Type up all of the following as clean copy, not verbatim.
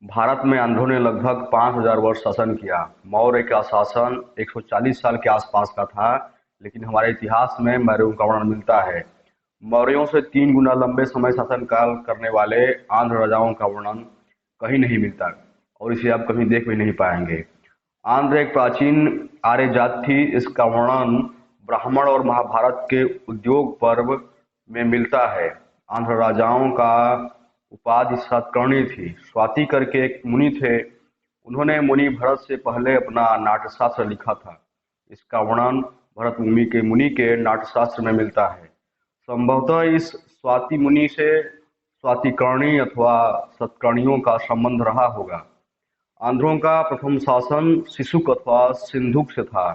भारत में आंध्रों ने लगभग 5000 वर्ष शासन किया। मौर्य का शासन 140 साल के आसपास का था, लेकिन हमारे इतिहास में मौर्यों का वर्णन मिलता है। मौर्यों से 3 गुना लंबे समय शासनकाल करने वाले आंध्र राजाओं का वर्णन कहीं नहीं मिलता और इसे आप कहीं देख भी नहीं पाएंगे। आंध्र एक प्राचीन आर्य जाति थी। इसका वर्णन ब्राह्मण और महाभारत के उद्योग पर्व में मिलता है। आंध्र राजाओं का उपाधि सातकर्णी थी। स्वाति करके एक मुनि थे। उन्होंने मुनि भरत से पहले अपना नाट्यशास्त्र लिखा था। इसका वर्णन भरत मुनि के नाट्यशास्त्र में मिलता है। संभवतः इस स्वाति मुनि से स्वातिकर्णी अथवा सतकर्णियों का संबंध रहा होगा। आंध्रों का प्रथम शासन शिशुक अथवा सिंधुक से था।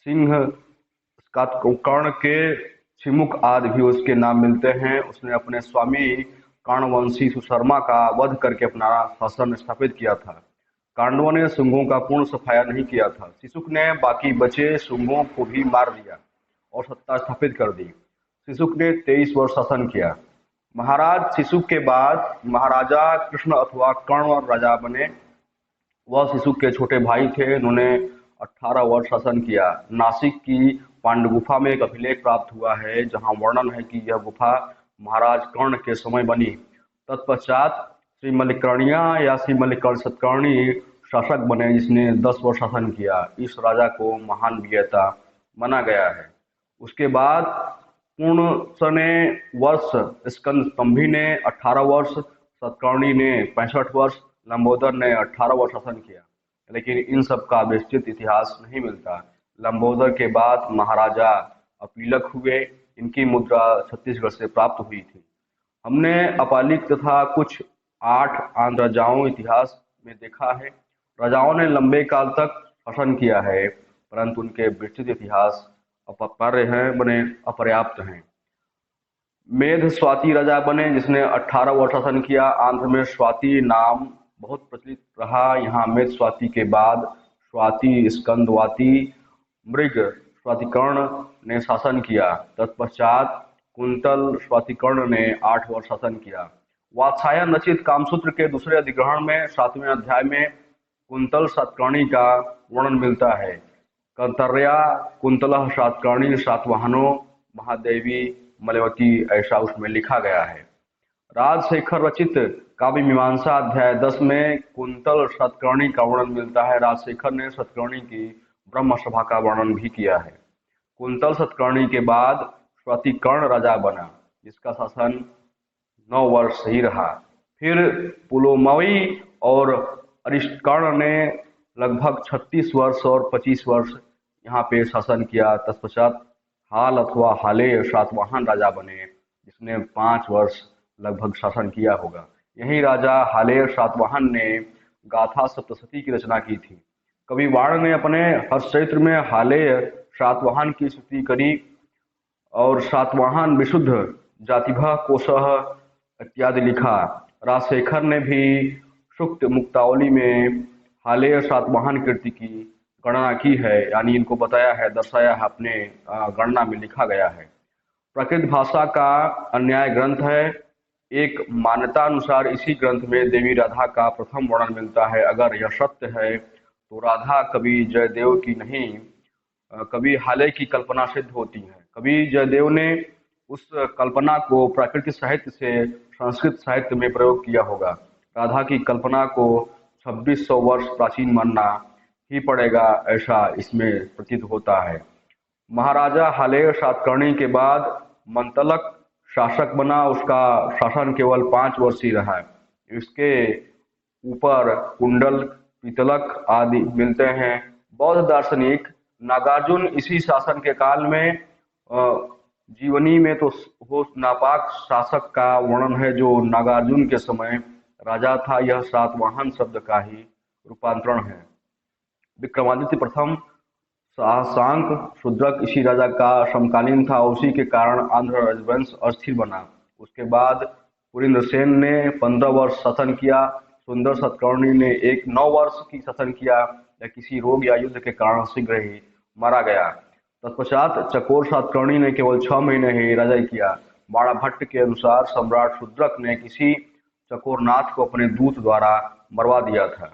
सिंह कर्ण के छिमुक आदि भी उसके नाम मिलते हैं। उसने अपने स्वामी कर्णवंशी सुशर्मा का वध करके अपना शासन स्थापित किया था। पांडवों ने शुंगों का पूर्ण सफाया नहीं किया था। शिशुक ने बाकी बचे शुंगों को भी मार दिया और सत्ता स्थापित कर दी। शिशुक ने 23 वर्ष शासन किया। महाराज शिशुक के बाद महाराजा कृष्ण अथवा कर्ण राजा बने। वह शिशुक के छोटे भाई थे। उन्होंने 18 वर्ष शासन किया। नासिक की पांडु गुफा में एक अभिलेख प्राप्त हुआ है, जहां वर्णन है कि यह गुफा महाराज कर्ण के समय बनी। तत्पश्चात श्री मल्लिकर्णिया या श्री मल्लिकर्ण सतकर्णी शासक बने, जिसने 10 वर्ष शासन किया। इस राजा को महान विजेता माना गया है। उसके बाद पूर्ण सने वर्ष स्कंद स्तंभी ने 18 वर्ष, सतकर्णी ने 65 वर्ष, लंबोदर ने 18 वर्ष शासन किया, लेकिन इन सब का विस्तृत इतिहास नहीं मिलता। लंबोदर के बाद महाराजा अपीलक हुए। इनकी मुद्रा छत्तीसगढ़ से प्राप्त हुई थी। हमने अपालिक तथा कुछ 8 आंध्र राजाओं इतिहास में देखा है। राजाओं ने लंबे काल तक शासन किया है, परंतु उनके विस्तृत इतिहास अपरिय हैं, बने अपर्याप्त हैं। मेध स्वाति राजा बने, जिसने 18 वर्ष शासन किया। आंध्र में स्वाति नाम बहुत प्रचलित रहा। यहाँ मेध स्वाति के बाद स्वाति स्कंदवाती मृग स्वातिकर्ण ने शासन किया। तत्पश्चात कुंतल स्वातिकर्ण ने 8 वर्ष शासन किया। वात्सायन रचित कामसूत्र के दूसरे अधिग्रहण में 7वें अध्याय में कुंतल सातकर्णी का वर्णन मिलता है। कंतर्या कुंतलः सातकर्णी सातवाहनो महादेवी मलयवती, ऐसा उसमें लिखा गया है। राजशेखर रचित काव्य मीमांसा अध्याय 10 में कुंतल सतकर्णी का वर्णन मिलता है। राजशेखर ने सतकर्णी की ब्रह्म सभा का वर्णन भी किया है। कुंतल सतकर्णी के बाद स्वातिकर्ण राजा बना, जिसका शासन 9 वर्ष ही रहा। फिर पुलोमवी और अरिष्टकर्ण ने लगभग 36 वर्ष और 25 वर्ष यहाँ पे शासन किया। तत्पश्चात हाल अथवा हाले सातवाहन राजा बने, जिसने 5 वर्ष लगभग शासन किया होगा। यही राजा हालेय सातवाहन ने गाथा सप्तशती की रचना की थी। कवि वाण ने अपने हर्षचरित्र में हालेय सातवाहन की स्तुति करी और सातवाहन विशुद्ध जातिभा कोशः इत्यादि लिखा। राजशेखर ने भी सूक्त मुक्तावली में हालेय सातवाहन कीर्ति की गणना की है, यानी इनको बताया है, दर्शाया है, अपने गणना में लिखा गया है। प्राकृत भाषा का अन्याय ग्रंथ है। एक मान्यता अनुसार इसी ग्रंथ में देवी राधा का प्रथम वर्णन मिलता है। अगर यह सत्य है तो राधा कवि जयदेव की नहीं, कवि हाले की कल्पना सिद्ध होती है। कवि जयदेव ने उस कल्पना को प्राकृतिक साहित्य से संस्कृत साहित्य में प्रयोग किया होगा। राधा की कल्पना को 2600 वर्ष प्राचीन मानना ही पड़ेगा, ऐसा इसमें प्रतीत होता है। महाराजा हालेय सातकर्णी के बाद मंतलक शासक बना। उसका शासन केवल 5 वर्ष ही रहा। इसके ऊपर कुंडल पितलक आदि मिलते हैं। बौद्ध दार्शनिक नागार्जुन इसी शासन के काल में जीवनी में तो हो नापाक शासक का वर्णन है, जो नागार्जुन के समय राजा था। यह सातवाहन शब्द का ही रूपांतरण है। विक्रमादित्य प्रथम शासक शूद्रक इसी राजा का समकालीन था। उसी के कारण आंध्र राजवंश अस्थिर बना। उसके बाद पुरिंद्र सेन ने 15 वर्ष शासन किया। सुंदर सतकर्णी ने 9 वर्ष की शासन किया, या किसी रोग या युद्ध के कारण शीघ्र ही मारा गया। तत्पश्चात चकोर सातकर्णी ने केवल 6 महीने ही राजाई किया। बाड़ा भट्ट के अनुसार सम्राट शूद्रक ने किसी चकोरनाथ को अपने दूत द्वारा मरवा दिया था।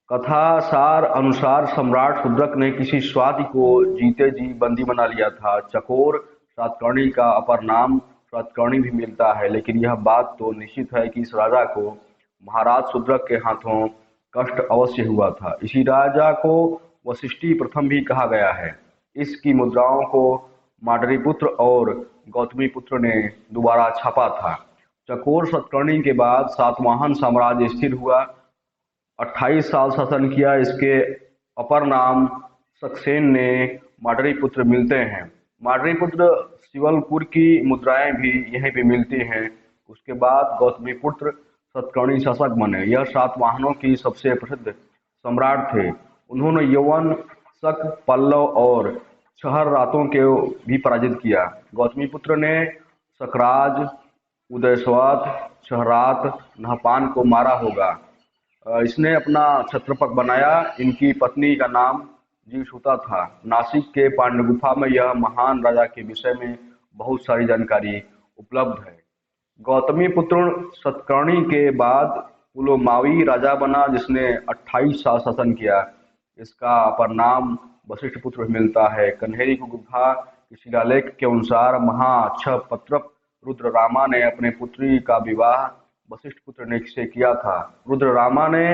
कथासार अनुसार सम्राट शूद्रक ने किसी स्वाति को जीते जी बंदी बना लिया था। चकोर सातकर्णी का अपर नाम सातकर्णी भी मिलता है, लेकिन यह बात तो निश्चित है कि इस राजा को महाराज शूद्रक के हाथों कष्ट अवश्य हुआ था। इसी राजा को वशिष्ठी प्रथम भी कहा गया है। इसकी मुद्राओं को मांडलिपुत्र और गौतमीपुत्र ने दोबारा छापा था। चकोर सतकर्णी के बाद सातवाहन साम्राज्य स्थिर हुआ। 28 साल शासन किया। इसके अपर नाम सक्सेन ने मांडलिपुत्र मिलते हैं। मांडलिपुत्र शिवलपुर की मुद्राएं भी यहीं पे मिलती हैं। उसके बाद गौतमीपुत्र सतकर्णी शासक बने। यह सातवाहनों की सबसे प्रसिद्ध सम्राट थे। उन्होंने यवन, शक, पल्लव और छहर रातों के भी पराजित किया। गौतमीपुत्र ने सकराज, उदयस्वत, छहरात, नहपान को मारा होगा। इसने अपना छत्रपक बनाया। इनकी पत्नी का नाम जीवसुता था। नासिक के पांडुगुफा में यह महान राजा के विषय में बहुत सारी जानकारी उपलब्ध है। गौतमीपुत्र सतकर्णी के बाद पुलोमावी राजा बना, जिसने 28 साल शासन किया। इसका अपर नाम वशिष्ठपुत्र मिलता है। कन्हेरी की गुफा के शिलालेख के अनुसार महाक्षपत्रप रुद्ररामा ने अपने पुत्री का विवाह वशिष्ठपुत्र ने से किया था। रुद्ररामा ने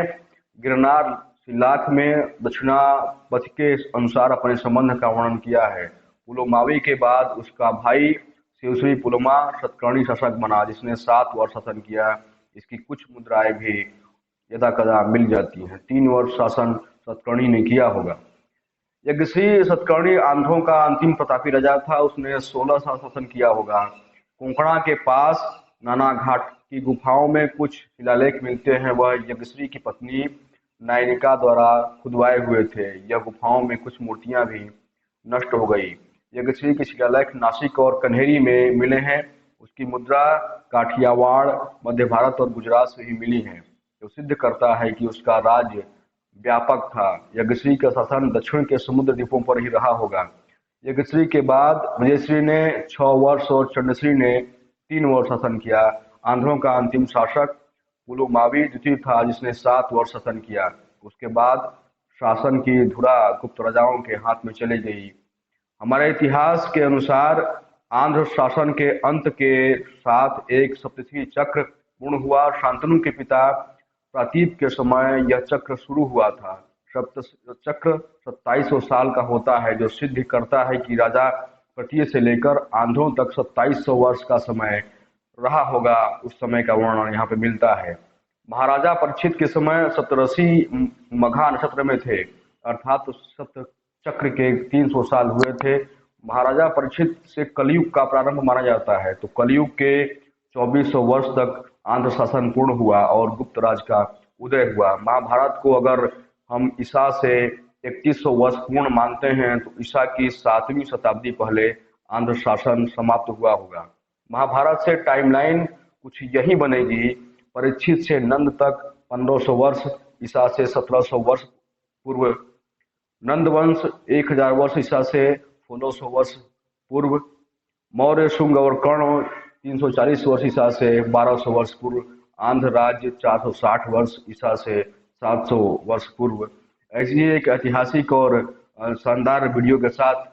गिरनार शिलाख में दक्षिणापथ के अनुसार अपने संबंध का वर्णन किया है। पुलोमावी के बाद उसका भाई शिवश्री पुलोमा सतकर्णी शासक बना, जिसने 7 वर्ष शासन किया। इसकी कुछ मुद्राएं भी यदाकदा मिल जाती हैं। 3 वर्ष शासन सतकर्णी ने किया होगा। यज्ञश्री सतकर्णी आंध्रों का अंतिम प्रतापी राजा था। उसने 16 साल शासन किया होगा। कोंकणा के पास नाना घाट की गुफाओं में कुछ शिलालेख मिलते हैं। वह यज्ञश्री की पत्नी नायनिका द्वारा खुदवाए हुए थे। यह गुफाओं में कुछ मूर्तियां भी नष्ट हो गई। यज्ञश्री के शिलालेख नासिक और कन्हेरी में मिले हैं। उसकी मुद्रा काठियावाड़, मध्य भारत और गुजरात से ही मिली है, जो सिद्ध करता है कि उसका राज्य व्यापक था। यज्ञश्री का शासन दक्षिण के समुद्र द्वीपों पर ही रहा होगा। यज्ञश्री के बाद विजयश्री ने 6 वर्ष और चंद्रश्री ने 3 वर्ष शासन किया। आंध्रों का अंतिम शासक पुलोमावी द्वितीय था, जिसने 7 वर्ष शासन किया। उसके बाद शासन की धुरा गुप्त राजाओं के हाथ में चली गई। हमारे इतिहास के अनुसार आंध्र शासन के अंत के साथ एक सप्तऋषि चक्र पूर्ण हुआ। शांतनु के पिता प्रातीप के समय यह चक्र शुरू हुआ था। सप्त चक्र 2700 साल का होता है, जो सिद्ध करता है कि राजा प्रतीय से लेकर आंध्रों तक 2700 वर्ष का समय रहा होगा। उस समय का वर्णन यहाँ पे मिलता है। महाराजा परीक्षित के समय सप्तऋषि मघा नक्षत्र में थे, अर्थात सप्त चक्र के 300 साल हुए थे। महाराजा परीक्षित से कलयुग का प्रारंभ माना जाता है। तो कलयुग के 2400 वर्ष तक आंध्र शासन पूर्ण हुआ और गुप्त राज का उदय हुआ। महाभारत को अगर हम ईसा से 3100 वर्ष पूर्ण मानते हैं, तो ईसा की 7वीं शताब्दी पहले आंध्र शासन समाप्त हुआ होगा। महाभारत से टाइमलाइन कुछ यही बनेगी। परीक्षित से नंद तक 1500 वर्ष, ईसा से 1700 वर्ष पूर्व, नंद वंश 1000 वर्ष ईसा से 1600 वर्ष पूर्व, मौर्य, शुंग और कर्ण 340 वर्ष ईसा से 1200 वर्ष पूर्व, आंध्र राज्य 460 वर्ष ईसा से 700 वर्ष पूर्व। ऐसी एक ऐतिहासिक और शानदार वीडियो के साथ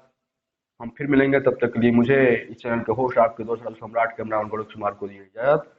हम फिर मिलेंगे। तब तक के लिए मुझे इस चैनल के होस्ट आपके दोस्त सम्राट कैमरा गणेश कुमार को दी इजाजत।